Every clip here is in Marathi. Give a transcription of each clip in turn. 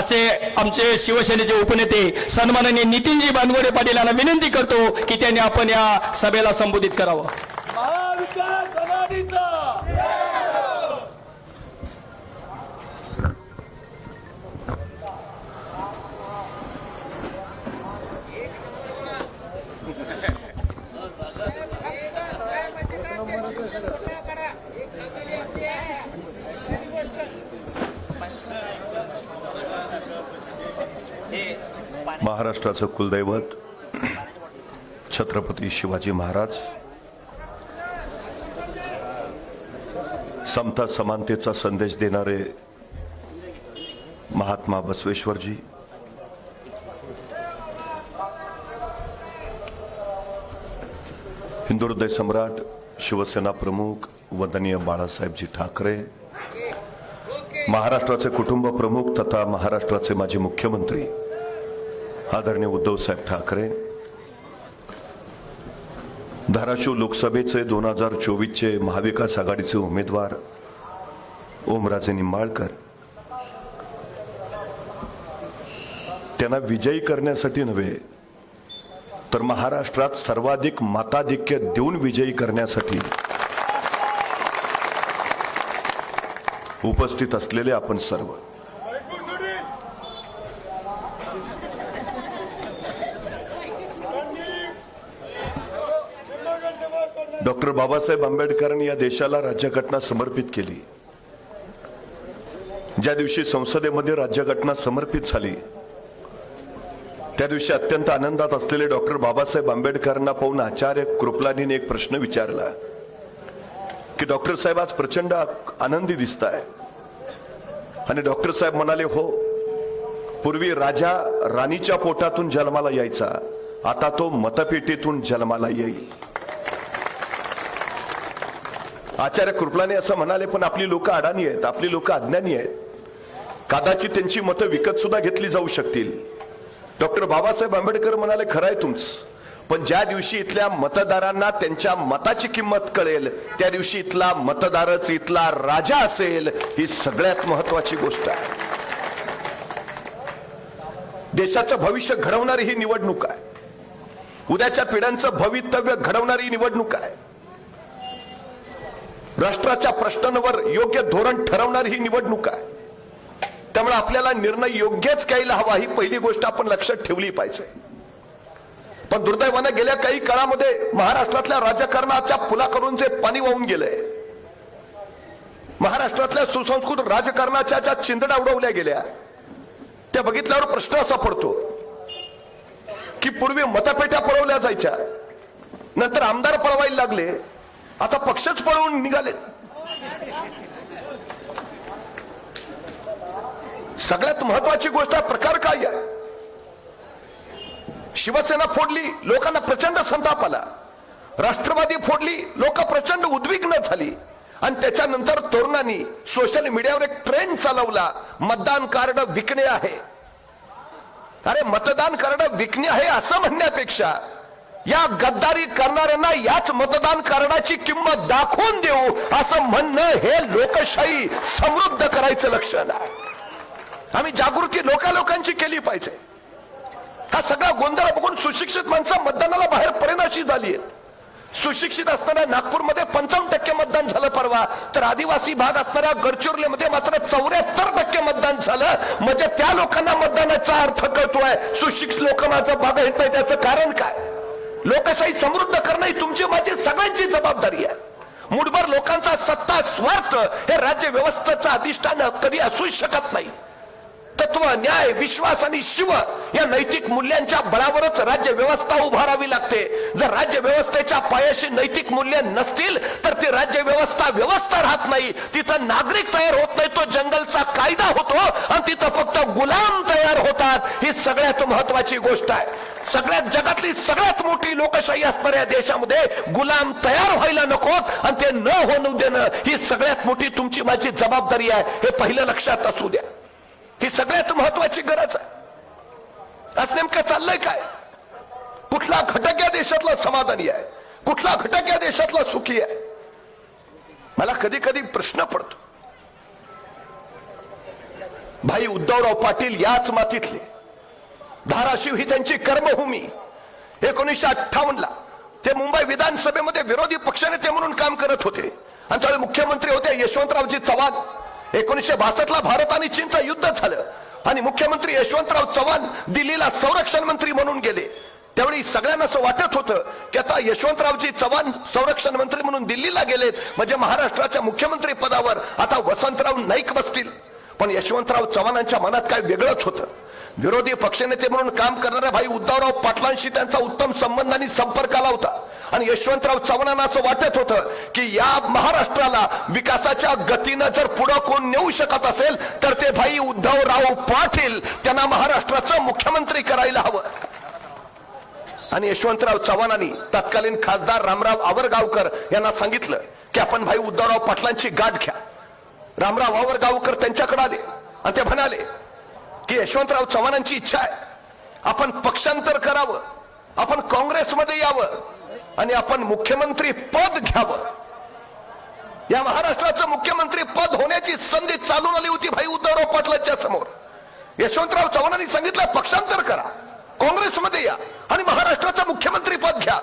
असे आमचे शिवसेनेचे उपनेते सन्माननीय नितीनजी बानगोडे पाटील यांना विनंती करतो की त्यांनी आपण या सभेला संबोधित करावं. महाविकास आघाडीचा महाराष्ट्राचं कुलदैवत छत्रपती शिवाजी महाराज, समता समानतेचा संदेश देणारे महात्मा बसवेश्वरजी, हिंदू हृदय सम्राट शिवसेना प्रमुख वंदनीय बाळासाहेबजी ठाकरे, महाराष्ट्राचे कुटुंब प्रमुख तथा महाराष्ट्राचे माजी मुख्यमंत्री आदरणीय उद्धवसाहेब ठाकरे, धाराशिव लोकसभेचे 2024चे महाविकास आघाडीचे उमेदवार ओमराजे निंबाळकर, त्यांना विजयी करण्यासाठी नव्हे तर महाराष्ट्रात सर्वाधिक मताधिक्य देऊन विजयी करण्यासाठी उपस्थित असलेले आपण सर्व, डॉक्टर बाबासाहेब आंबेडकरांनी या देशाला राज्यघटना समर्पित केली. ज्या दिवशी संसदेमध्ये राज्यघटना समर्पित झाली त्या दिवशी अत्यंत आनंदात असलेले डॉक्टर बाबासाहेब आंबेडकरांना पाहून आचार्य कृपलानीने एक प्रश्न विचारला की डॉक्टर साहेब आज प्रचंड आनंदी दिसताय. आणि डॉक्टर साहेब म्हणाले, हो, पूर्वी राजा राणीच्या पोटातून जन्माला यायचा, आता तो मतपेटीतून जन्माला येईल. आचार्य कृपलानी असं म्हणाले, पण आपली लोक अडाणी आहेत, आपली लोक अज्ञानी आहेत, कदाचित त्यांची मतं विकत सुद्धा घेतली जाऊ शकतील. डॉक्टर बाबासाहेब आंबेडकर म्हणाले, खरं आहे तुमचं, पण ज्या दिवशी इथल्या मतदारांना त्यांच्या मताची किंमत कळेल त्या दिवशी इथला मतदारच इथला राजा असेल. ही सगळ्यात महत्वाची गोष्ट आहे. देशाचं भविष्य घडवणारी ही निवडणूक आहे. उद्याच्या पिढ्यांचं भवितव्य घडवणारी निवडणूक आहे. राष्ट्राच्या प्रश्नांवर योग्य धोरण ठरवणारी ही निवडणूक आहे. त्यामुळे आपल्याला निर्णय योग्यच घ्यायला हवा, ही पहिली गोष्ट आपण लक्षात ठेवली पाहिजे. पण दुर्दैवाने गेल्या काही काळामध्ये महाराष्ट्रातल्या राजकारणाच्या पुलाकडून जे पाणी वाहून गेलंय, महाराष्ट्रातल्या सुसंस्कृत राजकारणाच्या ज्या चिंधड्या उडवल्या गेल्या, त्या बघितल्यावर प्रश्न असा पडतो की पूर्वी मतपेट्या पळवल्या जायच्या, नंतर आमदार पळवायला लागले, आता पक्षच पळवून निघाले. सगळ्यात महत्वाची गोष्ट प्रकार काय आहे? शिवसेना फोडली, लोकांना प्रचंड संताप आला. राष्ट्रवादी फोडली, लोक प्रचंड उद्विग्न झाली. आणि त्याच्यानंतर तरुणांनी सोशल मीडियावर एक ट्रेंड चालवला, मतदान कार्ड विकणे आहे. अरे, मतदान कार्ड विकणे आहे असं म्हणण्यापेक्षा या गद्दारी करणाऱ्यांना याच मतदान कार्डाची किंमत दाखवून देऊ असं म्हणणं हे लोकशाही समृद्ध करायचं लक्षण आहे. आम्ही जागृती लोकांची केली पाहिजे. हा सगळा गोंधळ बघून सुशिक्षित माणसं मतदानाला बाहेर पडेनाशी झाली आहेत. सुशिक्षित असणाऱ्या नागपूरमध्ये 55% मतदान झालं परवा, तर आदिवासी भाग असणाऱ्या गडचिरोलीमध्ये मात्र 74% मतदान झालं. म्हणजे त्या लोकांना मतदानाचा अर्थ कळतोय, सुशिक्षित लोक माझं भाग येत नाही. त्याचं कारण काय? लोकशाही समृद्ध करणं ही तुमची माझी सगळ्यांची जबाबदारी आहे. मुठभर लोकांचा सत्ता स्वार्थ हे राज्य व्यवस्थेचं अधिष्ठान कधी असूच शकत नाही. तत्व, न्याय, विश्वास आणि शिव या नैतिक मूल्यांच्या बळावरच राज्य व्यवस्था उभारावी लागते. जर राज्य व्यवस्थेच्या पायाशी नैतिक मूल्य नसतील तर ती राज्य व्यवस्था राहत नाही. तिथं नागरिक तयार होत नाही, तो जंगलचा कायदा होतो आणि तिथं फक्त गुलाम तयार होतात. ही सगळ्यात महत्वाची गोष्ट आहे. सगळ्यात जगातली सगळ्यात मोठी लोकशाही असणाऱ्या देशामध्ये गुलाम तयार व्हायला नकोत आणि ते न होऊ देणं ही सगळ्यात मोठी तुमची माझी जबाबदारी आहे. हे पहिलं लक्षात असू द्या. ही सगळ्यात महत्वाची गरज आहे. आज नेमकं चाललंय काय? कुठला घटक या देशातला समाधानी आहे? कुठला घटक या देशातला सुखी आहे? मला कधी कधी प्रश्न पडतो. भाई उद्धवराव पाटील याच मातीतले. धाराशिव ही त्यांची कर्मभूमी. 1958ला ते मुंबई विधानसभेमध्ये विरोधी पक्षनेते म्हणून काम करत होते आणि त्यावेळी मुख्यमंत्री होते यशवंतरावजी चव्हाण. 1962ला भारत आणि चीनचं युद्ध झालं आणि मुख्यमंत्री यशवंतराव चव्हाण दिल्लीला संरक्षण मंत्री म्हणून गेले. त्यावेळी सगळ्यांना असं वाटत होतं की आता यशवंतरावजी चव्हाण संरक्षण मंत्री म्हणून दिल्लीला गेलेत म्हणजे महाराष्ट्राच्या मुख्यमंत्री पदावर आता वसंतराव नाईक बसतील. पण यशवंतराव चव्हाणांच्या मनात काय वेगळंच होतं. विरोधी पक्षनेते म्हणून काम करणाऱ्या भाई उद्धवराव पाटलांशी त्यांचा उत्तम संबंध आणि संपर्क आला होता आणि यशवंतराव चव्हाणांना असं वाटत होतं की या महाराष्ट्राला विकासाच्या गतीनं जर पुढं कोण नेऊ शकत असेल तर ते भाई उद्धवराव पाटील, त्यांना महाराष्ट्राचं मुख्यमंत्री करायला हवं. आणि यशवंतराव चव्हाणांनी तत्कालीन खासदार रामराव आवरगावकर यांना सांगितलं की आपण भाई उद्धवराव पाटलांची गाठ घ्या. रामराव आवरगावकर त्यांच्याकडे आले आणि ते म्हणाले की यशवंतराव चव्हाणांची इच्छा आहे आपण पक्षांतर करावं, आपण काँग्रेसमध्ये यावं आणि आपण मुख्यमंत्री पद घ्यावं. या महाराष्ट्राचं मुख्यमंत्री पद होण्याची संधी चालून आली होती भाई उद्धवराव पाटलांच्या समोर. यशवंतराव चव्हाणांनी सांगितलं पक्षांतर करा, काँग्रेसमध्ये या आणि महाराष्ट्राचं मुख्यमंत्री पद घ्या.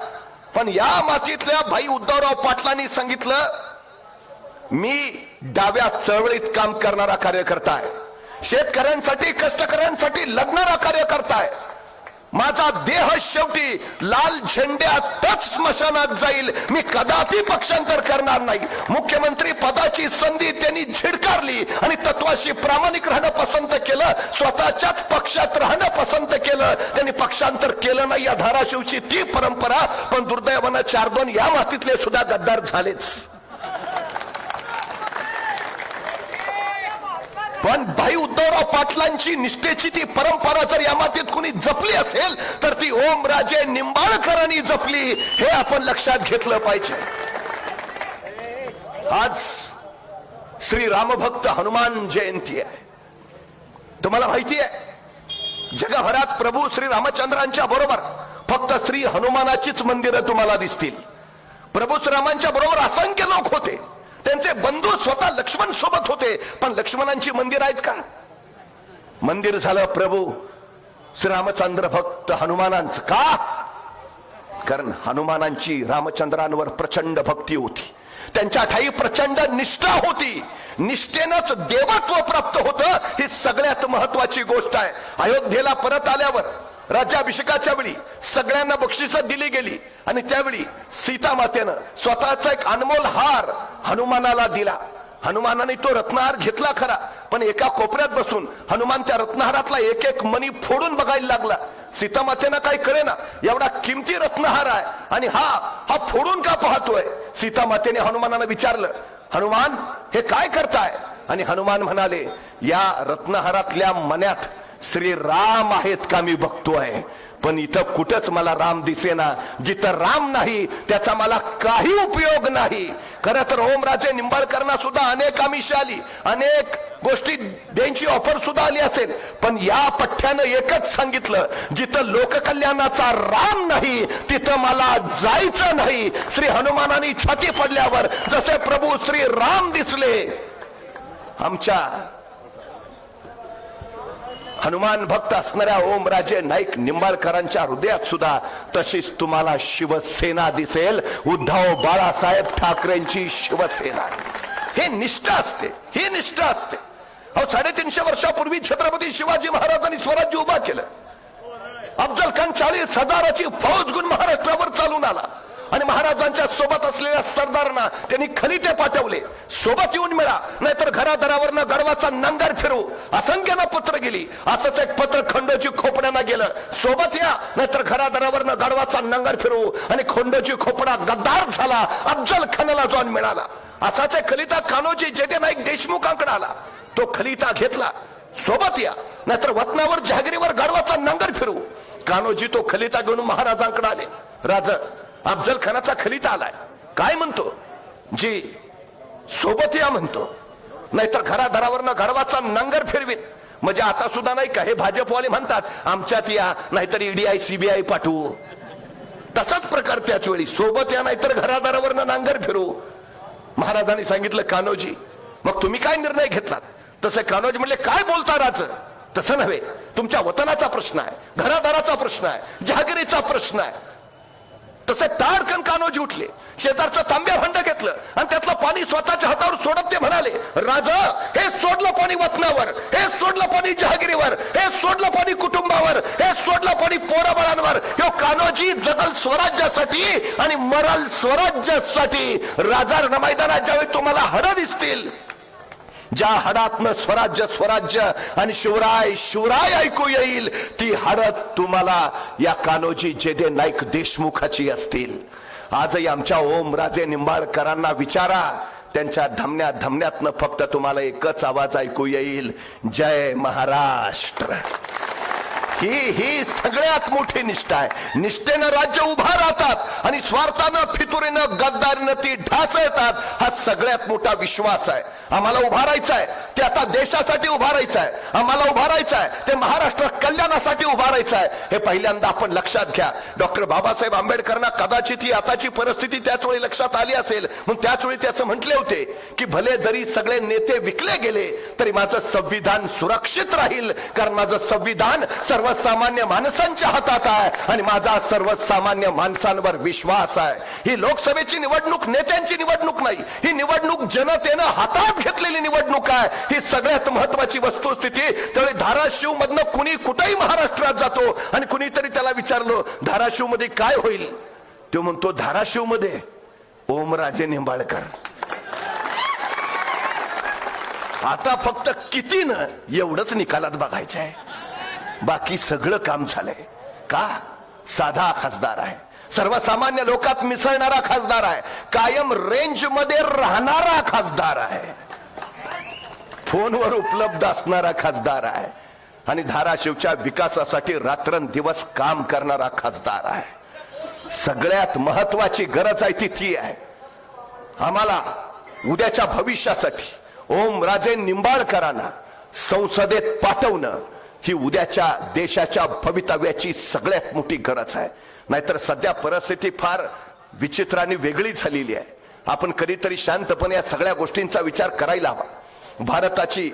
पण या मातीतल्या भाई उद्धवराव पाटलांनी सांगितलं मी डाव्या चळवळीत काम करणारा कार्यकर्ता आहे, शेतकऱ्यांसाठी कष्टकऱ्यांसाठी लढणारा कार्यकर्ता आहे. माझा देह शेवटी लाल झेंड्यातच स्मशानात जाईल, मी कदापि पक्षांतर करणार नाही. मुख्यमंत्री पदाची संधी त्यांनी झिडकारली आणि तत्वाशी प्रामाणिक राहणं पसंत केलं, स्वतःच्याच पक्षात राहणं पसंत केलं. त्यांनी पक्षांतर केलं नाही. या धाराशिवची ती परंपरा. पण दुर्दैवानं 4-2 या मातीतले सुद्धा गद्दार झालेच. पण भाई उद्धवराव पाटलांची निष्ठेची ती परंपरा जर या मातीत कोणी जपली असेल तर ती ओमराजे निंबाळकरांनी जपली, हे आपण लक्षात घेतलं पाहिजे. आज श्री रामभक्त हनुमान जयंती आहे. तुम्हाला माहिती आहे जगभरात प्रभू श्री रामचंद्रांच्या बरोबर फक्त श्री हनुमानाचीच मंदिरं तुम्हाला दिसतील. प्रभू श्रीरामांच्या बरोबर असंख्य लोक होते, त्यांचे बंधू स्वतः लक्ष्मण सोबत होते. पण लक्ष्मणांची मंदिर आहेत का? मंदिर झालं प्रभू श्रीरामचंद्र भक्त हनुमानांचं. का? कारण हनुमानांची रामचंद्रांवर प्रचंड भक्ती होती, त्यांच्या ठाई प्रचंड निष्ठा होती. निष्ठेनंच देवत्व प्राप्त होतं, ही सगळ्यात महत्वाची गोष्ट आहे. अयोध्येला परत आल्यावर राज्याभिषेकाच्या वेळी सगळ्यांना बक्षिसं दिली गेली आणि त्यावेळी सीता मातेनं स्वतःचा एक अनमोल हार हनुमानाला दिला. हनुमानाने तो रत्नहार घेतला खरा, पण एका कोपऱ्यात बसून हनुमान त्या रत्नहारातला एक एक मणी फोडून बघायला लागला. सीता मातेनं काही कळेना, एवढा किमती रत्नहार आहे आणि हा फोडून का पाहतोय? सीता मातेने हनुमानाला विचारलं, हनुमान हे काय करताय? आणि हनुमान म्हणाले, या रत्नहारातल्या मण्यात श्री राम आहेत का मी बघतोय, पण इथं कुठंच मला राम दिसेना. जिथं राम नाही त्याचा मला काही उपयोग नाही. खरं तर ओमराजे निंबाळकरांना सुद्धा अनेक आमिष आली, अनेक गोष्टी द्यायची ऑफर सुद्धा आली असेल, पण या पठ्ठ्यानं एकच सांगितलं, जिथं लोककल्याणाचा राम नाही तिथं मला जायचं नाही. श्री हनुमानाने छाती पडल्यावर जसे प्रभू श्री राम दिसले आमच्या हनुमान भक्त असणाऱ्या ओमराजे नाईक निंबाळकरांच्या हृदयात सुद्धा तशीच तुम्हाला शिवसेना दिसेल. उद्धव बाळासाहेब ठाकरेंची शिवसेना. हे निष्ठा असते, ही निष्ठा असते. 350 वर्षापूर्वी छत्रपती शिवाजी महाराजांनी स्वराज्य उभा केलं. अफजल खान 40,000ची फौज घेऊन महाराष्ट्रावर चालून आला आणि महाराजांच्या सोबत असलेल्या सरदारांना त्यांनी खलिते पाठवले, सोबत येऊन मिळा नाहीतर घरादारावरनं गडवाचा नांगर फिरू. असंख्यानं पत्र गेली. असंच एक पत्र खंडोजी खोपड्यांना गेलं, सोबत या नाहीतर घरादारावरनं गडवाचा नांगर फिरू. आणि खंडोजी खोपडा गद्दार झाला, अफजल खानाला जाऊन मिळाला. असाच एक खलिता कान्होजी जेदे नाईक देशमुखांकडे आला, तो खलिता घेतला, सोबत या नाहीतर वतनावर जहागिरीवर गडवाचा नांगर फिरू. कान्होजी तो खलिता घेऊन महाराजांकडे आले. राजा अफजल खानाचा खलिता आलाय, काय म्हणतो? जी सोबत या म्हणतो, नाहीतर घरादारावरनं गडवाचा नांगर फिरवीन. म्हणजे आता सुद्धा नाही का हे भाजपवाले म्हणतात आमच्यात या नाहीतर ईडीआय सीबीआय पाठवू. तसाच प्रकार त्याच वेळी, सोबत या नाहीतर घरादारावरनं नांगर फिरू. महाराजांनी सांगितलं, कान्होजी मग तुम्ही काय निर्णय घेतलात? तसे कान्होजी म्हणले, काय बोलता राज? तसं नव्हे, तुमच्या वतनाचा प्रश्न आहे, घरादाराचा प्रश्न आहे, जहागिरीचा प्रश्न आहे. तसे ताडकन कान्होजी उठले, शेजारचं तांब्या भांड घेतलं आणि त्यातलं पाणी स्वतःच्या हातावर सोडत ते म्हणाले, राजा, हे सोडलं पाणी वतनावर, हे सोडलं पाणी जहागिरीवर, हे सोडलं पाणी कुटुंबावर, हे सोडलं पाणी पोराबाळांवर. ह्यो कान्होजी जगल स्वराज्यासाठी आणि मरल स्वराज्यासाठी. राजा मैदानात ज्यावेळी तुम्हाला हाडं दिसतील, ज्या हाडातनं स्वराज्य स्वराज्य आणि शिवराय शिवराय ऐकू येईल, ती हाडत तुम्हाला या कान्होजी जेदे नाईक देशमुखाची असतील. आजही आमच्या ओमराजे निंबाळकरांना विचारा, त्यांच्या धमन्या धमन्यातनं फक्त तुम्हाला एकच आवाज ऐकू येईल, जय महाराष्ट्र. ही सगळ्यात मोठी निष्ठा आहे. निष्ठेनं राज्य उभा राहतात आणि स्वार्थानं फितुरीनं गद्दारीनं ती ढासळतात. हा सगळ्यात मोठा विश्वास आहे. आम्हाला उभा राहायचं आहे ते आता देशासाठी उभा राहायचं आहे. आम्हाला उभा राहायचं आहे ते महाराष्ट्र कल्याणासाठी उभा राहायचं आहे. हे पहिल्यांदा आपण लक्षात घ्या. डॉक्टर बाबासाहेब आंबेडकरांना कदाचित ही आताची परिस्थिती त्याच वेळी लक्षात आली असेल, म्हणून त्याच वेळी ते असं म्हटले होते की भले जरी सगळे नेते विकले गेले तरी माझं संविधान सुरक्षित राहील, कारण माझं संविधान सर्वसामान्य माणसांच्या हातात आहे आणि माझा सर्वसामान्य माणसांवर विश्वास आहे. ही लोकसभेची निवडणूक नेत्यांची निवडणूक नाही, ही निवडणूक जनतेनं हातात घेतलेली निवडणूक आहे. ही सगळ्यात महत्वाची वस्तुस्थिती. त्यामुळे धाराशिव मधनं कुणी कुठेही महाराष्ट्रात जातो आणि कुणीतरी त्याला विचारलं धाराशिव मध्ये काय होईल, तो म्हणतो धाराशिव मध्ये ओमराजे निंबाळकर. आता फक्त किती न एवढंच निकालात बघायचं आहे, बाकी सगळं काम झालंय. का? साधा खासदार आहे, सर्वसामान्य लोकात मिसळणारा खासदार आहे, कायम रेंज मध्ये राहणारा खासदार आहे, फोनवर उपलब्ध असणारा खासदार आहे आणि धाराशिवच्या विकासासाठी रात्रंदिवस काम करणारा खासदार आहे. सगळ्यात महत्वाची गरज आहे ती आहे आम्हाला उद्याच्या भविष्यासाठी ओमराजे निंबाळकरांना संसदेत पाठवणं. ही उद्याच्या देशाच्या भवितव्याची सगळ्यात मोठी गरज आहे. नाहीतर सध्या परिस्थिती फार विचित्र आणि वेगळी झालेली आहे. आपण कधीतरी शांतपणे या सगळ्या गोष्टींचा विचार करायला हवा. भारताची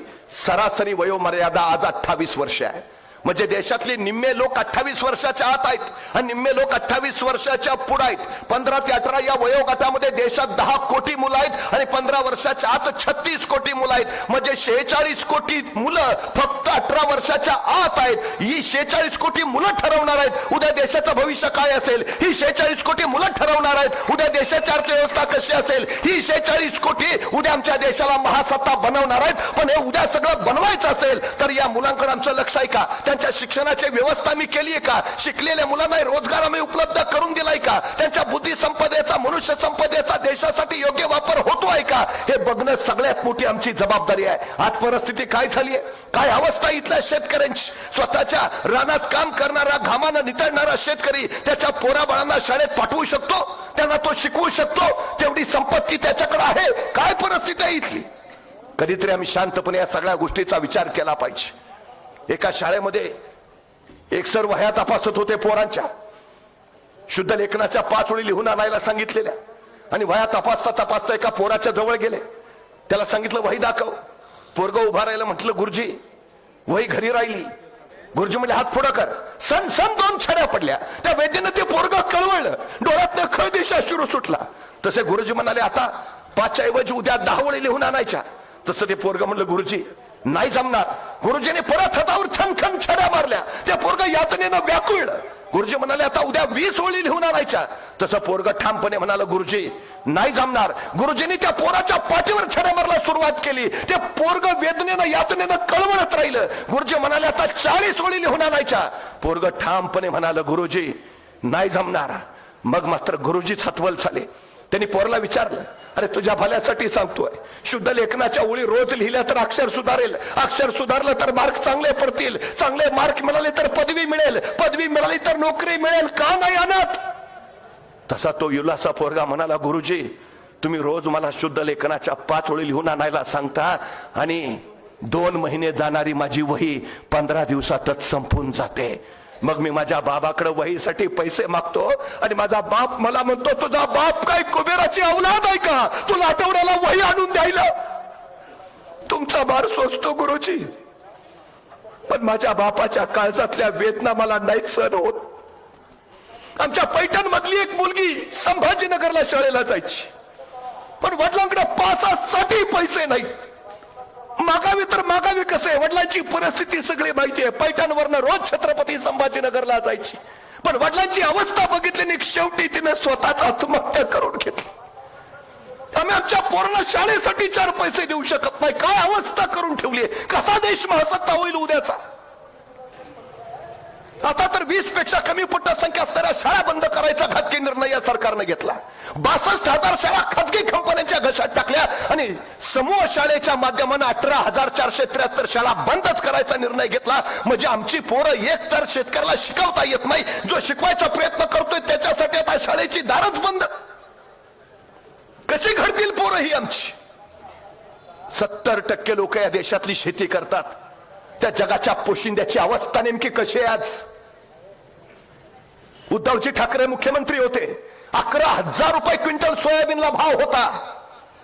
सरासरी वयोमर्यादा आज 28 वर्ष आहे. म्हणजे देशातले निम्मे लोक 28 वर्षाच्या आत आहेत आणि निम्मे लोक 28 वर्षाच्या पुढे आहेत. 15 ते 18 या वयोगटामध्ये देशात 10 कोटी मुलं आहेत आणि 15 वर्षाच्या आत 36 कोटी मुलं आहेत. म्हणजे 46 कोटी मुलं फक्त 18 वर्षाच्या आत आहेत. ही 46 कोटी मुलं ठरवणार आहेत उद्या देशाचं भविष्य काय असेल. ही 46 कोटी मुलं ठरवणार आहेत उद्या देशाची अर्थव्यवस्था कशी असेल. ही 46 कोटी उद्या आमच्या देशाला महासत्ता बनवणार आहेत. पण हे उद्या सगळं बनवायचं असेल तर या मुलांकडे आमचं लक्ष आहे का? त्यांच्या शिक्षणाची व्यवस्था मी केली आहे का? शिकलेल्या मुलांना रोजगार आम्ही उपलब्ध करून दिलाय का? त्यांच्या बुद्धी संपदेचा मनुष्य संपदेचा देशासाठी योग्य वापर होतो आहे का? हे बघणं सगळ्यात मोठी आमची जबाबदारी आहे. आज परिस्थिती काय झाली आहे, काय अवस्था इथल्या शेतकऱ्यांची. स्वतःच्या रानात काम करणारा घामानं नितळणारा शेतकरी त्याच्या पोराबाळांना शाळेत पाठवू शकतो, त्यांना तो शिकवू शकतो, तेवढी संपत्ती त्याच्याकडे आहे. काय परिस्थिती आहे इथली? कधीतरी आम्ही शांतपणे या सगळ्या गोष्टीचा विचार केला पाहिजे. एका शाळेमध्ये एक सर वह्या तपासत होते पोरांच्या. शुद्ध लेखनाच्या 5 ओळी लिहून आणायला सांगितलेल्या आणि वह्या तपासता तपासता एका पोराच्या जवळ गेले. त्याला सांगितलं वही दाखव. पोरग उभा राहिलं. म्हटलं गुरुजी वही घरी राहिली. गुरुजी म्हणजे हात पुढं कर. सण 2 छड्या पडल्या. त्या वेदनेनं ते पोरग कळवळलं. डोळ्यातनं खळदिशा शिरू सुटला. तसे गुरुजी म्हणाले आता 5च्या ऐवजी उद्या 10 ओळी लिहून आणायच्या. तसं ते पोरग म्हणलं गुरुजी नाही जमणार. गुरुजीने परत हातावर छनखन छड्या मारल्या. त्या पोरग यातनेनं व्याकुळलं. गुरुजी म्हणाले आता उद्या 20 ओळी लिहून आणायच्या. तसं पोरग ठामपणे म्हणालं गुरुजी नाही जमणार. गुरुजींनी त्या पोराच्या पाठीवर छड्या मारायला सुरुवात केली. ते पोरग वेदनेनं यातनेनं कळवळत राहिलं. गुरुजी म्हणाले आता 40 ओळी लिहून आणायच्या. पोरग ठामपणे म्हणालं गुरुजी नाही जमणार. मग मात्र गुरुजीच हतबल झाले. त्यांनी पोरला विचारलं अरे तुझ्या भल्यासाठी सांगतोय, शुद्ध लेखनाच्या ओळी रोज लिहिल्या तर अक्षर सुधारेल, अक्षर सुधारलं तर मार्क चांगले पडतील, चांगले मार्क मिळाले तर पदवी मिळेल, पदवी मिळाली तर नोकरी मिळेल, का नाही आणत? तसा तो युलासा पोरगा म्हणाला गुरुजी तुम्ही रोज मला शुद्ध लेखनाच्या 5 ओळी लिहून आणायला सांगता आणि 2 महिने जाणारी माझी वही 15 दिवसातच संपून जाते. मग मी माझ्या बाबाकडे वहीसाठी पैसे मागतो आणि माझा बाप मला म्हणतो तुझा बाप काय कुबेराची औलाद आहे का तुला आठवड्याला वही आणून द्यायला? तुमचा भार सोसतो गुरुजी, पण माझ्या बापाच्या काळजातल्या वेदना मला नाहीच सहन होत. आमच्या पैठण मधली एक मुलगी संभाजीनगरला शाळेला जायची, पण वडिलांकडे पासासाठी पैसे नाही. मागावी तर मागावी कसे, वडिलांची परिस्थिती सगळी माहिती आहे. पैठणवरनं रोज छत्रपती संभाजीनगरला जायची, पण वडिलांची अवस्था बघितली आणि शेवटी तिने स्वतःच आत्महत्या करून घेतली. आम्ही आमच्या पोरांना शाळेसाठी 4 पैसे देऊ शकत नाही. काय अवस्था करून ठेवली, कसा देश महासत्ता होईल उद्याचा. आता तर 20 पेक्षा कमी संख्या असणाऱ्या शाळा बंद करायचा घातकी निर्णय या सरकारने घेतला. 62,000 शाळा खाजगी कंपन्यांच्या घशात टाकल्या आणि समूह शाळेच्या माध्यमाने 18,473 शाळा बंदच करायचा निर्णय घेतला. म्हणजे आमची पोरं एक तर शेतकऱ्याला शिकवता येत नाही, जो शिकवायचा प्रयत्न करतोय त्याच्यासाठी आता शाळेची दारच बंद. कशी घडतील पोरं ही आमची. 70% लोक या देशातली शेती करतात. त्या जगाच्या पोशिंद्याची अवस्था नेमकी कशी आहे आज. उद्धवजी ठाकरे मुख्यमंत्री होते, 11,000 रुपये क्विंटल सोयाबीनला भाव होता.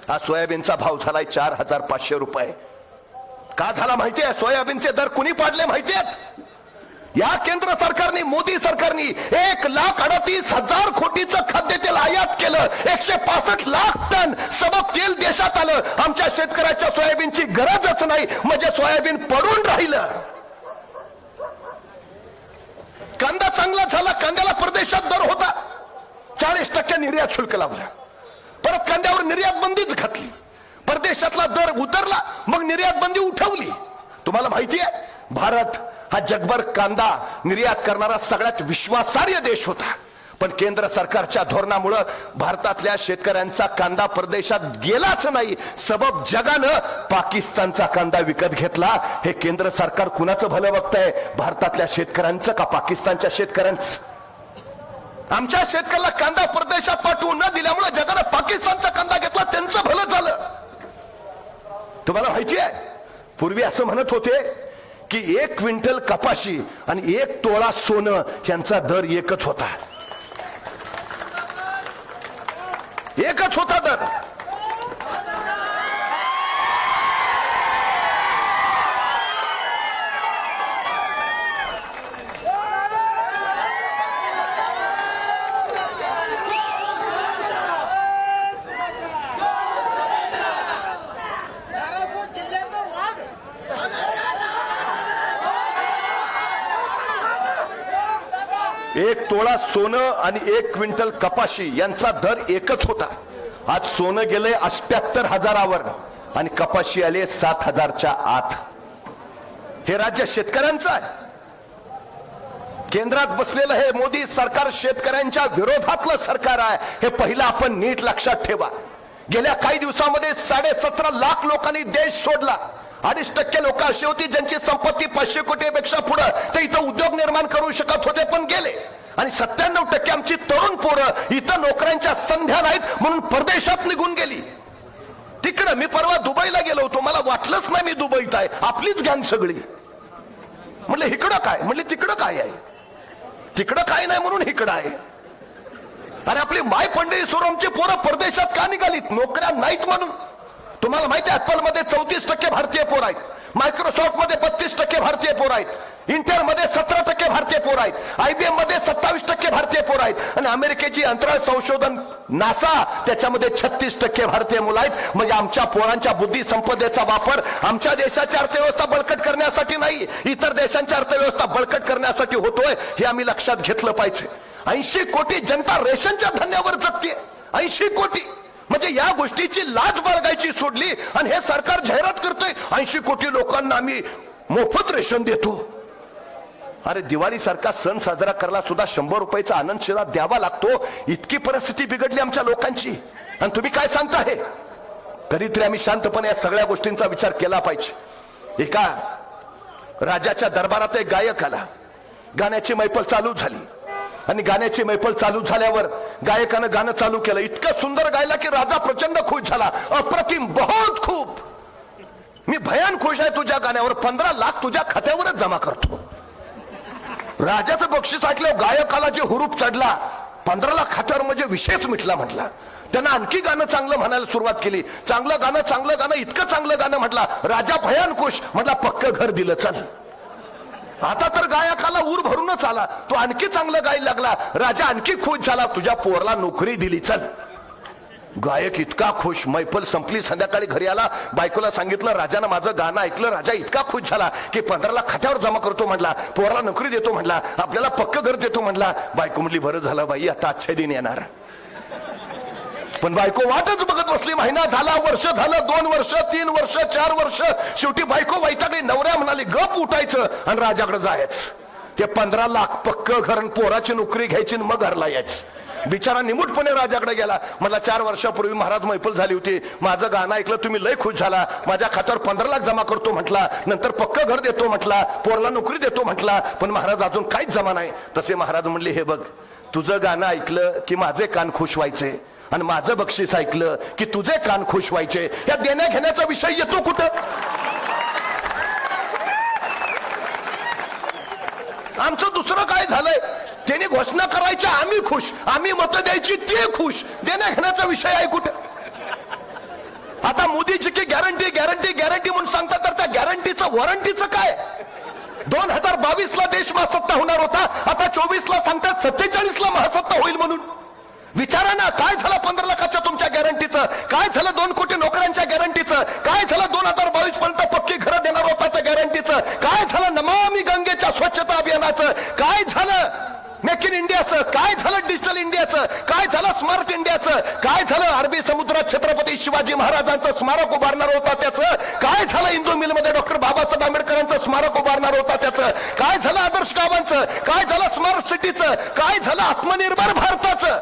हा सोयाबीनचा भाव झालाय 4,500 रुपये. का झाला माहितीये? सोयाबीनचे दर कुणी पाडले माहितीयेत? या केंद्र सरकारने, मोदी सरकारने 1,38,000 कोटीचं खाद्यतेल आयात केलं. 165 लाख टन सबक तेल देशात आलं. आमच्या शेतकऱ्याच्या सोयाबीनची गरजच नाही, म्हणजे सोयाबीन पडून राहिलं. कांदा चांगला झाला, कांद्याला परदेशात दर होता, 40% निर्यात शुल्क लावला. परत कांद्यावर निर्यात बंदीच घातली. परदेशातला दर उतरला, मग निर्यात बंदी उठवली. तुम्हाला माहिती आहे, भारत हा जगभर कांदा निर्यात करणारा सगळ्यात विश्वासार्ह देश होता. पण केंद्र सरकारच्या धोरणामुळे भारतातल्या शेतकऱ्यांचा कांदा परदेशात गेलाच नाही. सबब जगानं पाकिस्तानचा कांदा विकत घेतला. हे केंद्र सरकार कुणाचं भलं बघतंय, भारतातल्या शेतकऱ्यांचं का पाकिस्तानच्या शेतकऱ्यांचं? आमच्या शेतकऱ्याला कांदा परदेशात पाठवून न दिल्यामुळे जगानं पाकिस्तानचा कांदा घेतला, त्यांचं भलं झालं. तुम्हाला माहिती आहे, पूर्वी असं म्हणत होते की 1 क्विंटल कपाशी आणि 1 तोळा सोनं यांचा दर एकच होता. एकच होता दर. एक तोळा सोनं आणि 1 क्विंटल कपाशी यांचा दर एकच होता. आज सोनं गेले 78,000वर आणि कपाशी आले 7,000च्या आत. हे राज्य शेतकऱ्यांचं आहे. केंद्रात बसलेलं हे मोदी सरकार शेतकऱ्यांच्या विरोधातलं सरकार आहे. हे पहिलं आपण नीट लक्षात ठेवा. गेल्या काही दिवसामध्ये 17.5 लाख लोकांनी देश सोडला. 2.5% लोक अशी होती ज्यांची संपत्ती 500 कोटीपेक्षा पुढे, ते इथं उद्योग निर्माण करू शकत होते पण गेले. आणि 97% आमची तरुण पोरं इथं नोकऱ्यांच्या संध्या नाहीत म्हणून परदेशात निघून गेली. तिकडं मी परवा दुबईला गेलो होतो, मला वाटलंच नाही मी दुबईत आहे. आपलीच गँग सगळी. म्हणलं इकडं काय, म्हणले तिकडं काय आहे. तिकडं काय नाही म्हणून इकडं आहे. अरे आपली माय पंढरी सोरमची पोरं परदेशात का निघालीत? नोकऱ्या नाहीत म्हणून. तुम्हाला माहिती आहे, ऍपल मध्ये 34% भारतीय पोर आहेत, मायक्रोसॉफ्ट मध्ये 32% भारतीय पोर आहेत, इंटेल मध्ये 17% भारतीय पोर आहेत, IBM मध्ये 27% भारतीय पोर आहेत, आणि अमेरिकेची अंतराळ संशोधन नासा त्याच्यामध्ये 36% भारतीय मुलं आहेत. म्हणजे आमच्या पोरांच्या बुद्धी संपदेचा वापर आमच्या देशाची अर्थव्यवस्था बळकट करण्यासाठी नाही, इतर देशांची अर्थव्यवस्था बळकट करण्यासाठी होतोय, हे आम्ही लक्षात घेतलं पाहिजे. 80 कोटी जनता रेशनच्या धान्यावर जगते. 80 कोटी. म्हणजे या गोष्टीची लाज बाळगायची सोडली आणि हे सरकार जाहिरात करतोय 80 कोटी लोकांना आम्ही मोफत रेशन देतो. अरे दिवाळी सारखा सण साजरा करायला सुद्धा 100 रुपयाचा आनंद शिला द्यावा लागतो. इतकी परिस्थिती बिघडली आमच्या लोकांची, आणि तुम्ही काय सांगता? हे कधीतरी आम्ही शांतपणे या सगळ्या गोष्टींचा विचार केला पाहिजे. एका राजाच्या दरबारात एक गायक आला. गाण्याची मैफल चालू झाली आणि गाण्याची मैफल चालू झाल्यावर गायकानं गाणं चालू केलं. इतकं सुंदर गायला की राजा प्रचंड खुश झाला. अप्रतिम, बहुत खूप, मी भयान खुश आहे तुझ्या गाण्यावर, 15 लाख तुझ्या खात्यावरच जमा करतो. राजाचं बक्षीस ऐकलं गायकाला जे हुरूप चढला, 15 लाख खात्यावर म्हणजे विषयच मिटला. म्हटला त्यांना आणखी गाणं चांगलं म्हणायला सुरुवात केली. चांगलं गाणं इतकं चांगलं गाणं म्हटला, राजा भयान खुश, म्हटला पक्क घर दिलं चल. आता तर गायकाला ऊर भरूनच आला, तो आणखी चांगलं गायला लागला, राजा आणखी खुश झाला, तुझ्या पोरला नोकरी दिली चल. गायक इतका खुश, मैफल संपली, संध्याकाळी घरी आला, बायकोला सांगितलं राजानं माझं गाणं ऐकलं, राजा इतका खुश झाला की 15 लाख खात्यावर जमा करतो म्हटला, पोराला नोकरी देतो म्हटला, आपल्याला पक्क घर देतो म्हटला. बायको म्हटली बरं झालं बाई, आता अच्छे दिन येणार. पण बायको वाटच बघत बसली. महिना झाला, वर्ष झालं, 2 वर्ष, 3 वर्ष, 4 वर्ष, शेवटी बायको वैतागली. नवऱ्या म्हणाली गप उठायचं आणि राजाकडे जायचं. ते 15 लाख पक्क घर आणि पोराची नोकरी घ्यायची आणि मग घरला यायचं. बिचारा निमूटपणे राजाकडे गेला, म्हटला 4 वर्षापूर्वी महाराज मैफल झाली होती, माझं गाणं ऐकलं, तुम्ही लय खुश झाला, माझ्या खात्यावर 15 लाख जमा करतो म्हटला, नंतर पक्क घर देतो म्हटला, पोरला नोकरी देतो म्हटला, पण महाराज अजून काहीच जमा नाही. तसे महाराज म्हणले हे बघ, तुझं गाणं ऐकलं की माझे कान खुश व्हायचे आणि माझं बक्षीस ऐकलं की तुझे कान खुश व्हायचे. या देण्या घेण्याचा विषय येतो कुठं? आमचं दुसरं काय झालंय, त्यांनी घोषणा करायच्या आम्ही खुश, आम्ही मत द्यायची ते खुश, देण्या घेण्याचा विषय आहे कुठं? आता मोदीची की गॅरंटी गॅरंटी गॅरंटी म्हणून सांगतात, तर त्या गॅरंटीचं वॉरंटीचं काय? 2022 ला देश महासत्ता होणार होता, आता 24 ला सांगतात 47 ला महासत्ता होईल म्हणून. विचारा ना, काय झालं 15 लाखाच्या तुमच्या गॅरंटीचं, काय झालं 2 कोटी नोकऱ्यांच्या गॅरंटीचं, काय झालं 2022 पर्यंत पक्की घरं देणार होता त्या गॅरंटीचं, काय झालं नमामि गंगेच्या स्वच्छता अभियानाचं, काय झालं मेक इन इंडियाचं, काय झालं डिजिटल इंडियाचं, काय झालं स्मार्ट इंडियाचं, काय झालं अरबी समुद्रात छत्रपती शिवाजी महाराजांचं स्मारक उभारणार होता त्याचं, काय झालं इंदू मिलमध्ये डॉक्टर बाबासाहेब आंबेडकरांचं स्मारक उभारणार होता त्याचं, काय झालं आदर्श गावांचं, काय झालं स्मार्ट सिटीचं, काय झालं आत्मनिर्भर भारताचं.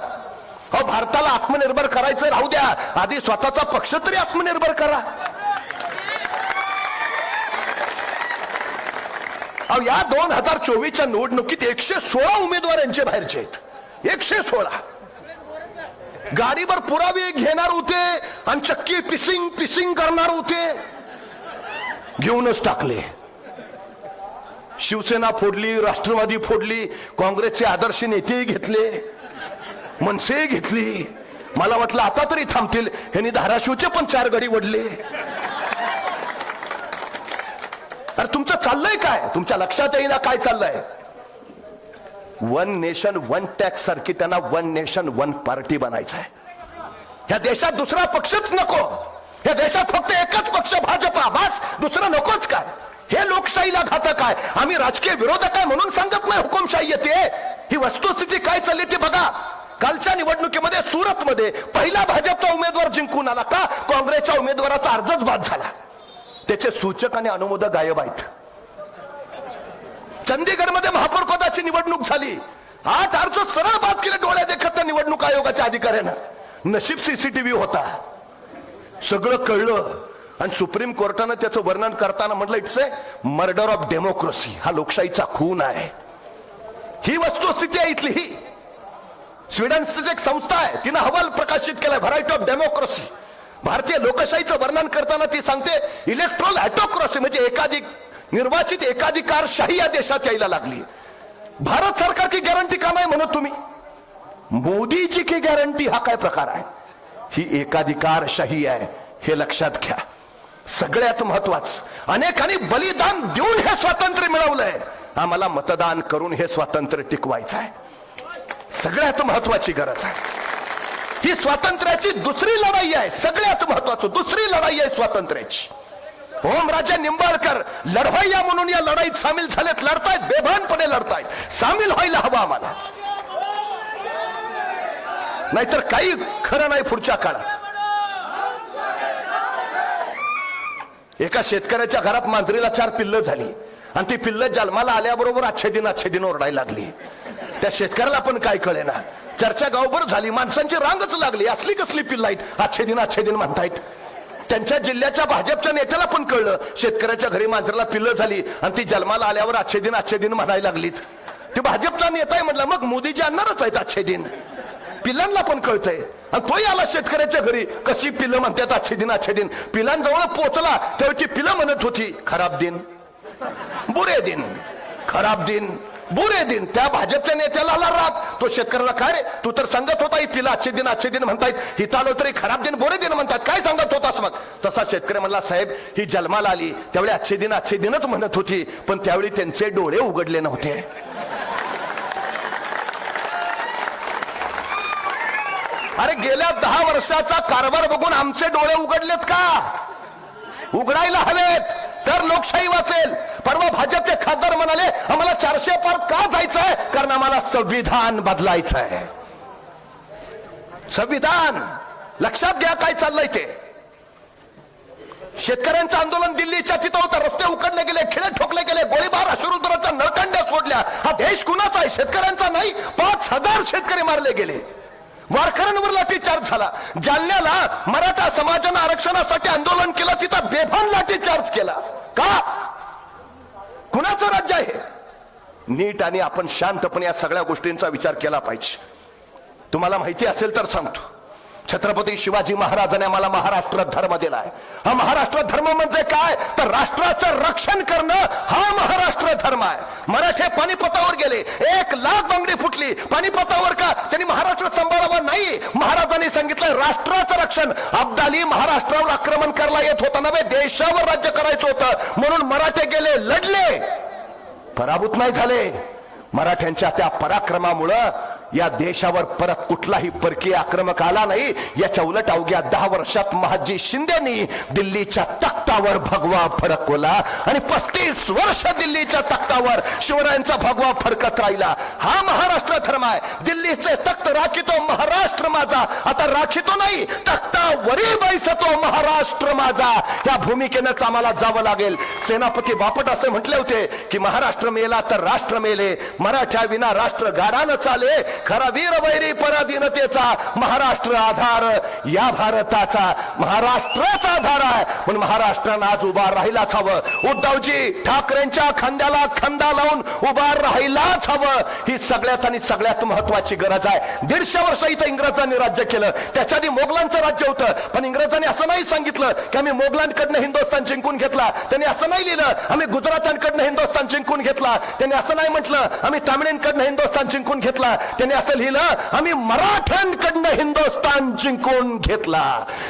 अहो, भारताला आत्मनिर्भर करायचं राहू द्या, आधी स्वतःचा पक्ष तरी आत्मनिर्भर करा. अहो, या 2024च्या निवडणुकीत 116 उमेदवार यांचे बाहेरचे आहेत. 116 गाडीवर पुरावे घेणार होते आणि चक्की पिसिंग पिसिंग करणार होते, घेऊनच टाकले. शिवसेना फोडली, राष्ट्रवादी फोडली, काँग्रेसचे आदर्श नेतेही घेतले, मनसे घेतली. मला वाटलं आता तरी थांबतील, यांनी धाराशिवचे पण 4 गडी वडले. अरे तुमचं चाललंय काय? तुमच्या लक्षात येईना काय चाललंय? 1 नेशन 1 टॅक्स सारखी त्यांना 1 नेशन 1 पार्टी बनायचं आहे. ह्या देशात दुसरा पक्षच नको, ह्या देशात फक्त एकच पक्ष भाजपा, बस, दुसरं नकोच काय? हे लोकशाहीला घातक आहे. आम्ही राजकीय विरोधक आहे म्हणून सांगत नाही हुकुमशाही येते. ही वस्तुस्थिती काय चालली ते बघा. कालच्या निवडणुकीमध्ये सुरतमध्ये पहिला भाजपचा उमेदवार जिंकून आला का? काँग्रेसच्या उमेदवाराचा अर्जच बाद झाला. त्याचे सूचक आणि अनुमोदक गायब आहेत. चंदीगडमध्ये महापौर पदाची निवडणूक झाली, 8 अर्ज सरळ बाद केले डोळ्या देखत त्या निवडणूक आयोगाच्या अधिकाऱ्यानं. नशीब सीसीटीव्ही होता, सगळं कळलं आणि सुप्रीम कोर्टानं त्याचं वर्णन करताना म्हटलं it's a murder of democracy, हा लोकशाहीचा खून आहे. ही वस्तुस्थिती आहे इथली. ही स्वीडनची एक संस्था आहे, तिनं अहवाल प्रकाशित केलाय व्हरायटी ऑफ डेमोक्रेसी. भारतीय लोकशाहीचं वर्णन करताना ती सांगते इलेक्ट्रोल ऑटोक्रेसी, म्हणजे एकाधिक निर्वाचित एकाधिकारशाही या देशात यायला लागली. भारत सरकार की गॅरंटी का नाही म्हणत तुम्ही? मोदीची की गॅरंटी हा काय प्रकार आहे? ही एकाधिकारशाही आहे, हे लक्षात घ्या. सगळ्यात महत्वाचं, अनेकांनी बलिदान देऊन हे स्वातंत्र्य मिळवलंय, आम्हाला मतदान करून हे स्वातंत्र्य टिकवायचं आहे. सगळ्यात महत्वाची गरज आहे. ही स्वातंत्र्याची दुसरी लढाई आहे, सगळ्यात महत्वाचं दुसरी लढाई आहे स्वातंत्र्याची. ओमराजे निंबाळकर लढवय्या म्हणून या लढाईत सामील झालेत, लढतायत, बेभानपणे लढतायत. सामील व्हायला हवं आम्हाला, नाहीतर काही खरं नाही पुढच्या काळात. एका शेतकऱ्याच्या घरात मांजरीला 4 पिल्लं झाली आणि ती पिल्लं जन्माला आल्याबरोबर अच्छे दिन ओरडायला लागली. त्या शेतकऱ्याला पण काय कळेना. चर्चा गावभर झाली, माणसांची रांगच लागली, असली कसली पिल्लं आहेत, अच्छे दिन म्हणतायत. त्यांच्या जिल्ह्याच्या भाजपच्या नेत्याला पण कळलं, शेतकऱ्याच्या घरी मांजरीला पिल्लं झाली आणि ती जन्माला आल्यावर अच्छे दिन म्हणायला लागलीत. ते भाजपचा नेता आहे म्हटलं, मग मोदीजी आणणारच आहेत अच्छे दिन. पिल्लांना पण कळतंय आणि तोही आला शेतकऱ्याच्या घरी, कशी पिल्लं म्हणतात अच्छे दिन. पिल्लांजवळ पोहोचला तेव्हा ती पिल्लं म्हणत होती खराब दिन, बुरे दिन. खराब दिन, बुरे दिन. त्या भाजपच्या नेत्याला आला राग. तो शेतकऱ्याला काय रे, तू तर सांगत होता तिला अच्छे दिन म्हणतायत, हिथं आलो तरी खराब दिन बुरे दिन म्हणतात, काय सांगत होतास मग. तसा शेतकरी म्हणला, साहेब ही जन्माला आली त्यावेळी अच्छे दिनच म्हणत होती, पण त्यावेळी त्यांचे डोळे उघडले नव्हते. अरे गेल्या 10 वर्षाचा कारभार बघून आमचे डोळे उघडलेत का? उघडायला हवेत तर लोकशाही वाचेल. परवा भाजपचे खासदार म्हणाले, आम्हाला 400 पार का जायचंय? कारण आम्हाला संविधान बदलायचं आहे. संविधान लक्षात घ्या काय चाललंय ते. शेतकऱ्यांचं आंदोलन दिल्लीच्या तिथं होतं, रस्ते उकडले गेले, खिळे ठोकले गेले, गोळीबार, अश्रुधुराच्या नळकांड्या सोडल्या. हा देश कुणाचा आहे? शेतकऱ्यांचा नाही. 5000 शेतकरी मारले गेले, वारकऱ्यांवर लाठीचार्ज झाला. जालन्याला मराठा समाजानं आरक्षणासाठी आंदोलन केलं, तिथं बेभान लाठीचार्ज केला. का? कुणाचं राज्य आहे? नीट आणि आपण शांतपणे या सगळ्या गोष्टींचा विचार केला पाहिजे. तुम्हाला माहिती असेल तर सांगतो, छत्रपती शिवाजी महाराजांनी आम्हाला महाराष्ट्र धर्म दिलाय. हा महाराष्ट्र धर्म म्हणजे काय? तर राष्ट्राचं रक्षण करणं हा महाराष्ट्र धर्म आहे. मराठे पानिपतावर गेले, 1 लाख बांगडी फुटली. पानिपतावर का? त्यांनी महाराष्ट्र सांभाळावा नाही. महाराजांनी सांगितलं राष्ट्राचं रक्षण. अब्दाली महाराष्ट्रावर आक्रमण करायला येत होता नव्हे, देशावर राज्य करायचं होतं, म्हणून मराठे गेले, लढले, पराभूत नाही झाले. मराठ्यांच्या त्या पराक्रमामुळं या देशावर परत कुठलाही परकीय आक्रमक आला नाही. याच्या उलट अवघ्या 10 वर्षात महाजी शिंदेनी दिल्लीच्या तख्तावर भगवा फडकवला आणि 35 वर्ष दिल्लीच्या तख्तावर शिवरायांचा भगवा फडकत राहिला. हा महाराष्ट्र धर्म आहे. दिल्लीचे तख्त राखितो महाराष्ट्र माझा, आता राखितो नाही, तख्तावरी बैसतो महाराष्ट्र माझा. या भूमिकेनंच आम्हाला जावं लागेल. सेनापती बापट असे म्हटले होते की महाराष्ट्र मेला तर राष्ट्र मेले, मराठ्या विना राष्ट्र गाडानं चाले, खरा वीर वैरी पराधीनतेचा महाराष्ट्र आधार या भारताचा. महाराष्ट्राचा आधार आहे, पण महाराष्ट्रानं आज उभा राहिलाच हवं. उद्धवजी ठाकरेंच्या खांद्याला खांदा लावून उभा राहिलाच हवं. ही सगळ्यात आणि सगळ्यात महत्वाची गरज आहे. 150 वर्ष इथं इंग्रजांनी राज्य केलं, त्याच्या आधी मोगलांचं राज्य होतं, पण इंग्रजांनी असं नाही सांगितलं की आम्ही मोगलांकडनं हिंदुस्थान जिंकून घेतला. त्यांनी असं नाही लिहिलं आम्ही गुजरातांकडनं हिंदुस्थान जिंकून घेतला. त्यांनी असं नाही म्हटलं आम्ही तामिळींकडनं हिंदुस्थान जिंकून घेतला. त्यांनी असं लिहिलं आम्ही मराठ्यांकडनं हिंदुस्थान जिंकून घेतला.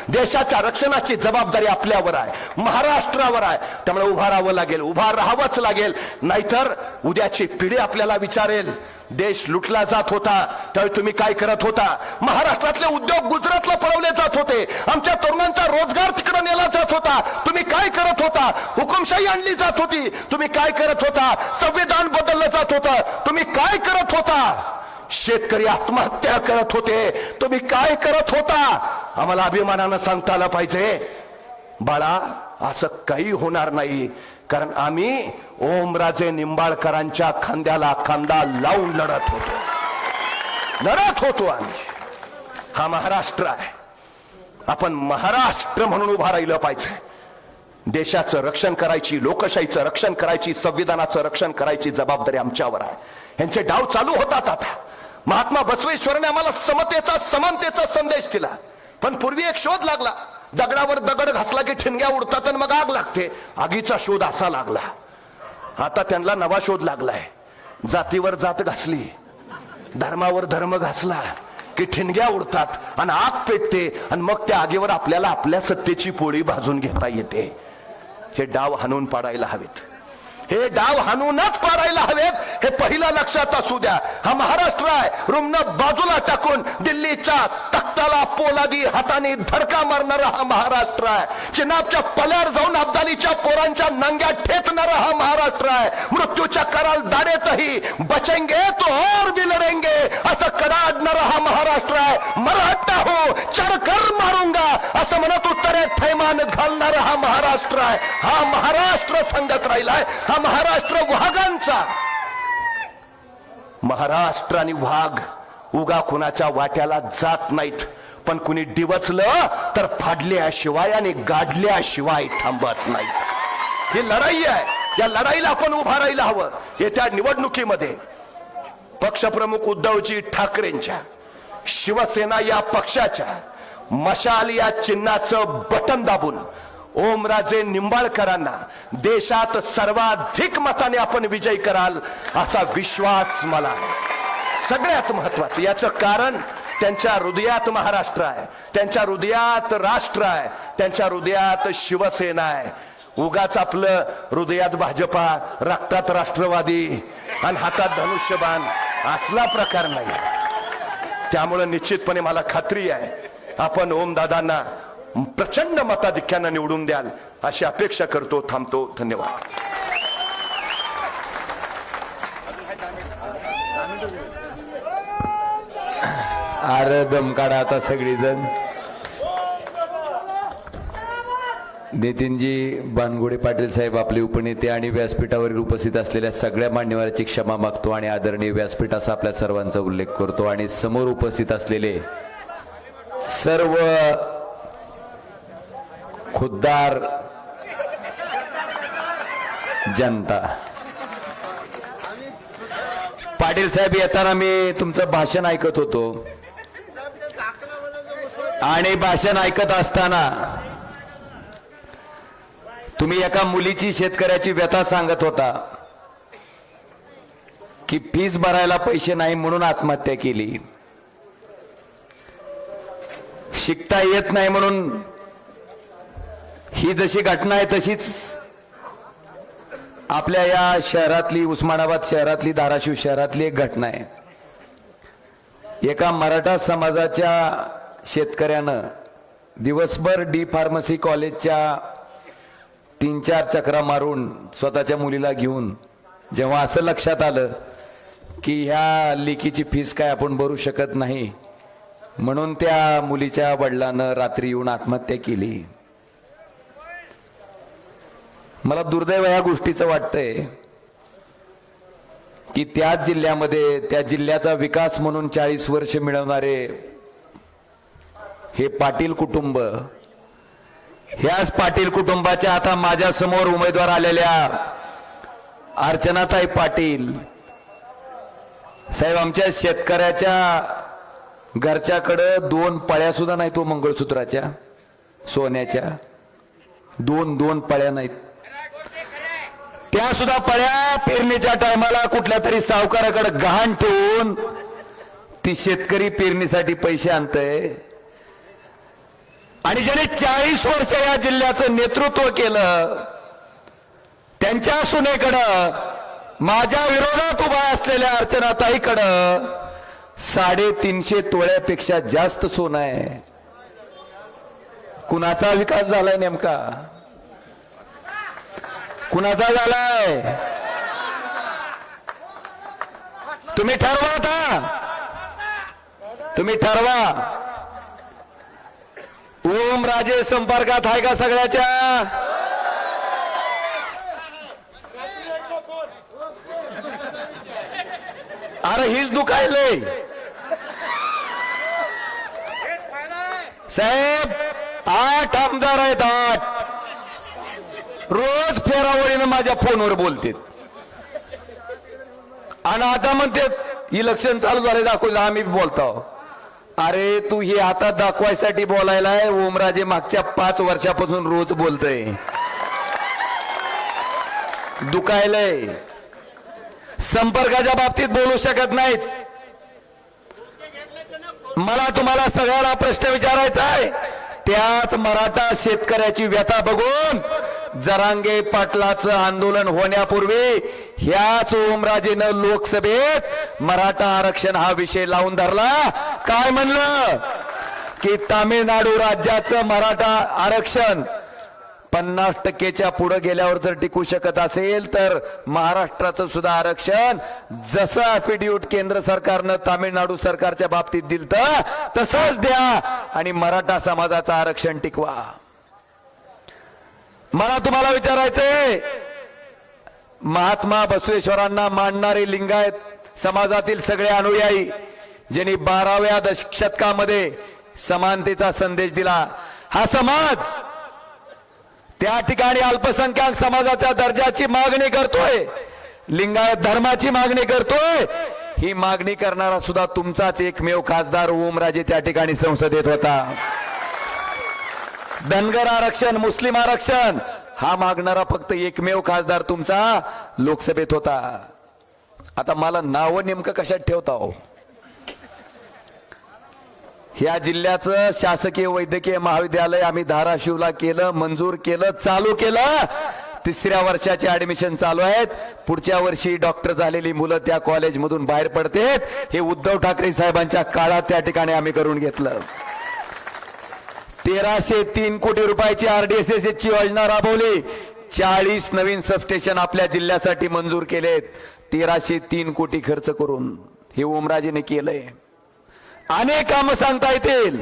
देशाच्या रक्षणाची जबाबदारी आपल्यावर आहे, महाराष्ट्रावर आहे. त्यामुळे उभा राहावं लागेल, उभा राहावंच लागेल. नाहीतर उद्याची पिढी आपल्याला विचारेल, देश लुटला जात होता त्यावेळी तुम्ही काय करत होता? महाराष्ट्रातले उद्योग गुजरातला पळवले जात होते, आमच्या तरुणांचा रोजगार तिकडे नेला जात होता, तुम्ही काय करत होता? हुकुमशाही आणली जात होती, तुम्ही काय करत होता? संविधान बदललं जात होतं, तुम्ही काय करत होता? शेतकरी आत्महत्या करत होते, तुम्ही काय करत होता? आम्हाला अभिमानानं सांगता आलं पाहिजे, बाळा असं काही होणार नाही, कारण आम्ही ओमराजे निंबाळकरांच्या खांद्याला खांदा लावून लढत होतो आम्ही. हा महाराष्ट्र आहे, आपण महाराष्ट्र म्हणून उभा राहिलं पाहिजे. देशाचं रक्षण करायची, लोकशाहीचं रक्षण करायची, संविधानाचं रक्षण करायची जबाबदारी आमच्यावर आहे. यांचे डाव चालू होतात. आता महात्मा बसवेश्वरांनी आम्हाला समतेचा, समानतेचा संदेश दिला, पण पूर्वी एक शोध लागला, दगडावर दगड घासला की ठिणग्या उडतात आणि मग आग लागते. आगीचा शोध असा लागला. आता त्यांना नवा शोध लागलाय, जातीवर जात घासली, धर्मावर धर्म घासला की ठिणग्या उडतात आणि आग पेटते आणि मग त्या आगीवर आपल्याला आपल्या सत्तेची पोळी भाजून घेता येते. हे डाव हाणून पाडायला हवेत, हे डाव हाणूनच पाडायला हवेत, हे पहिलं लक्षात असू द्या. हा महाराष्ट्र आहे, रुमनं बाजूला टाकून दिल्लीच्या तख्ताला पोलादी हाताने धडका मारणारा हा महाराष्ट्र आहे. चिनाबच्या पल्याड जाऊन अब्दालीच्या पोरांच्या नांग्या ठेचणारा हा महाराष्ट्र आहे. मृत्यूच्या कराल दाडेतही बचेंगे तो और भी लढेंगे असं कडाडणारा हा महाराष्ट्र आहे. मराठा हो चढकर मारूंगा असं म्हणत उत्तरेत थैमान घालणारा हा महाराष्ट्र आहे. हा महाराष्ट्र सांगत राहिलाय, हा महाराष्ट्र वाघांचा. महाराष्ट्र आणि वाघ उगा कुणाच्या वाट्याला जात नाहीत, पण कुणी डिवचलं तर फाडल्याशिवाय आणि गाडल्याशिवाय थांबत नाही. ही लढाई आहे, या लढाईला आपण उभा राहायला हवं. येत्या निवडणुकीमध्ये पक्षप्रमुख उद्धवजी ठाकरेंच्या, शिवसेना या पक्षाच्या मशाल या चिन्हाचं बटन दाबून ओमराजे निंबाळकरांना देशात सर्वाधिक मताने आपण विजयी कराल असा विश्वास मला आहे. सगळ्यात महत्वाचं याचं कारण त्यांच्या हृदयात महाराष्ट्र आहे, त्यांच्या हृदयात राष्ट्र आहे, त्यांच्या हृदयात शिवसेना आहे. उगाच आपलं हृदयात भाजपा, रक्तात राष्ट्रवादी आणि हातात धनुष्यबाण असला प्रकार नाही. त्यामुळे निश्चितपणे मला खात्री आहे आपण ओमदादांना प्रचंड मताधिक्यानं निवडून द्याल अशी अपेक्षा करतो. थांबतो. धन्यवाद. अरे दम काढा आता सगळीजण. नितीनजी बानगुडे पाटील साहेब आपले उपनेते आणि व्यासपीठावरील उपस्थित असलेल्या सगळ्या मान्यवरांची क्षमा मागतो आणि आदरणीय व्यासपीठ असा आपल्या सर्वांचा उल्लेख करतो. आणि समोर उपस्थित असलेले सर्व खुद्दार जनता. पाटील साहेब येताना मी तुमचं भाषण ऐकत होतो आणि भाषण ऐकत असताना तुम्ही एका मुलीची शेतकऱ्याची व्यथा सांगत होता की फीस भरायला पैसे नाही म्हणून आत्महत्या केली, शिकता येत नाही म्हणून. ही जशी घटना आहे तशीच आपल्या या शहरातली, उस्मानाबाद शहरातली, धाराशिव शहरातली एक घटना आहे. एका मराठा समाजाच्या शेतकऱ्यानं दिवसभर डी फार्मसी कॉलेजच्या 3-4 चक्रा मारून स्वतःच्या मुलीला घेऊन जेव्हा असं लक्षात आलं की ह्या लेकीची फीस काय आपण भरू शकत नाही, म्हणून त्या मुलीच्या वडिलांनं रात्री येऊन आत्महत्या केली. मला दुर्दैव या गोष्टीचं वाटतंय की त्याच जिल्ह्यामध्ये, त्या जिल्ह्याचा विकास म्हणून 40 वर्ष मिळवणारे हे पाटील कुटुंब, ह्याच पाटील कुटुंबाच्या आता माझ्या समोर उमेदवार आलेल्या अर्चनाताई पाटील साहेब, आमच्या शेतकऱ्याच्या घरच्याकडं 2 पळ्या सुद्धा नाही तो मंगळसूत्राच्या सोन्याच्या, 2 पळ्या नाहीत. त्या सुद्धा पळ्या पेरणीच्या टायमाला कुठल्या तरी सावकाराकडे गहाण ठेवून ती शेतकरी पेरणीसाठी पैसे आणतंय. आणि ज्याने 40 वर्ष या जिल्ह्याचं नेतृत्व केलं त्यांच्या सुनेकडं, माझ्या विरोधात उभा असलेल्या अर्चनाताईकडं 350 तोळ्यापेक्षा जास्त सोनं आहे. कुणाचा विकास झालाय नेमका? कुणाचा झालाय? तुम्ही ठरवा आता, तुम्ही ठरवा. ओमराजे संपर्कात आहे का सगळ्याच्या? अरे हीच दुखायलंय साहेब. 8 आमदार आहेत, 8. रोज फेरावळीनं माझ्या फोनवर बोलते आणि आता म्हणते इलेक्शन चालू झाले दाखवून आम्ही बोलतो. अरे तू हे आता दाखवायसाठी बोलायलाय? ओमराजे मागच्या 5 वर्षापासून रोज बोलतोय. दुखायलंय. संपर्काच्या बाबतीत बोलू शकत नाहीत. मला तुम्हाला सगळ्याला प्रश्न विचारायचा आहे. त्याच मराठा शेतकऱ्याची व्यथा बघून जरांगे पाटलाचं आंदोलन होण्यापूर्वी ह्याच ओमराजेनं लोकसभेत मराठा आरक्षण हा विषय लावून धरला. काय म्हणलं की तामिळनाडू राज्याचं मराठा आरक्षण 50% पुढे गेल्यावर जर टिकू शकत असेल तर महाराष्ट्राचं सुद्धा आरक्षण जसं अफिडेव्हिट केंद्र सरकारनं तामिळनाडू सरकारच्या बाबतीत दिलं तसंच द्या आणि मराठा समाजाचं आरक्षण टिकवा. मला तुम्हाला विचारायचंय, महात्मा बसवेश्वरांना मानणारे लिंगायत समाजातील सगळे अनुयायी ज्यांनी 12व्या शतकामध्ये समानतेचा संदेश दिला, हा समाज त्या ठिकाणी अल्पसंख्याक समाजाच्या दर्जाची मागणी करतोय, लिंगायत धर्माची मागणी करतोय. ही मागणी करणारा सुद्धा तुमचाच एकमेव खासदार ओमराजे त्या ठिकाणी संसदेत होता. धनगर आरक्षण, मुस्लिम आरक्षण हा मागणारा फक्त एकमेव खासदार तुमचा लोकसभेत होता. आता मला नाव नेमकं कशात ठेवता हो? ह्या जिल्ह्याचं शासकीय वैद्यकीय महाविद्यालय आम्ही धाराशिवला केलं, मंजूर केलं, चालू केलं. 3ऱ्या वर्षाचे ऍडमिशन चालू आहेत. पुढच्या वर्षी डॉक्टर झालेली मुलं त्या कॉलेजमधून बाहेर पडतेत. हे उद्धव ठाकरे साहेबांच्या काळात त्या ठिकाणी आम्ही करून घेतलं. 1303 कोटी रुपयाची RDSS ची योजना राबवली. 40 नवीन सबस्टेशन आपल्या जिल्ह्यासाठी मंजूर केलेत. 1303 कोटी खर्च करून हे ओमराजेने केलंय. अनेक कामं सांगता येतील.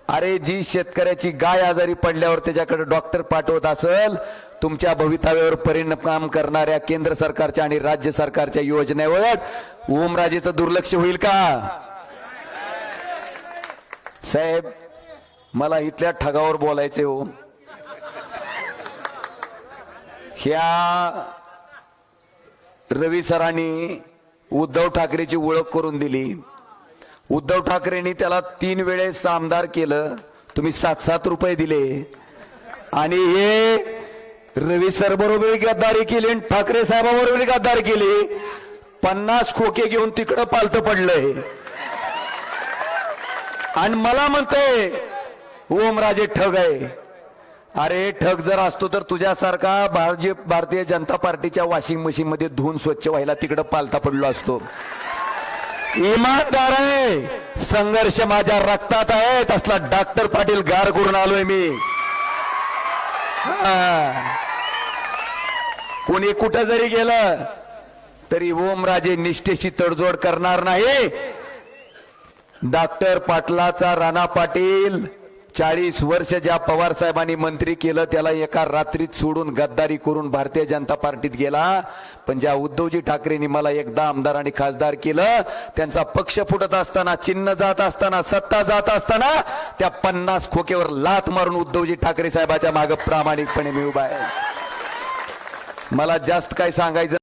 अरे जी शेतकऱ्याची गाय आजारी पडल्यावर त्याच्याकडे डॉक्टर पाठवत असेल, तुमच्या भवितव्यावर परिणाम करणाऱ्या केंद्र सरकारच्या आणि राज्य सरकारच्या योजनेवर ओमराजेचं दुर्लक्ष होईल का? साहेब मला इथल्या ठगावर बोलायचे हो. ह्या रवी सरांनी उद्धव ठाकरेची ओळख करून दिली. उद्धव ठाकरेंनी त्याला 3 वेळेस आमदार केलं. तुम्ही 7-7 रुपये दिले आणि हे रवी सर बरोबर गद्दारी केली आणि ठाकरे साहेबाबरोबर गद्दारी केली. 50 खोके घेऊन तिकडं पालतं पडलंय आणि मला म्हणतंय ओमराजे ठग आहे. अरे ठग जर असतो तर तुझ्यासारखा भारतीय जनता पार्टीच्या वॉशिंग मशीन मध्ये धुवून स्वच्छ व्हायला तिकडं पालता पडलो असतो. इमानदार आहे, संघर्ष माझ्या रक्तात आहे. तसला डॉक्टर पाटील गार करून आलोय मी. कोणी कुठं जरी गेलं तरी ओमराजे निष्ठेशी तडजोड करणार नाही. डॉक्टर पाटलाचा राणा पाटील 40 वर्ष ज्या पवार साहेबांनी मंत्री केलं त्याला एका रात्रीत सोडून गद्दारी करून भारतीय जनता पार्टीत गेला. पण ज्या उद्धवजी ठाकरेंनी मला एकदा आमदार आणि खासदार केलं, त्यांचा पक्ष फुटत असताना, चिन्ह जात असताना, सत्ता जात असताना त्या 50 खोकेवर लात मारून उद्धवजी ठाकरे साहेबाच्या मागे प्रामाणिकपणे मी उभा आहे. मला जास्त काय सांगायचं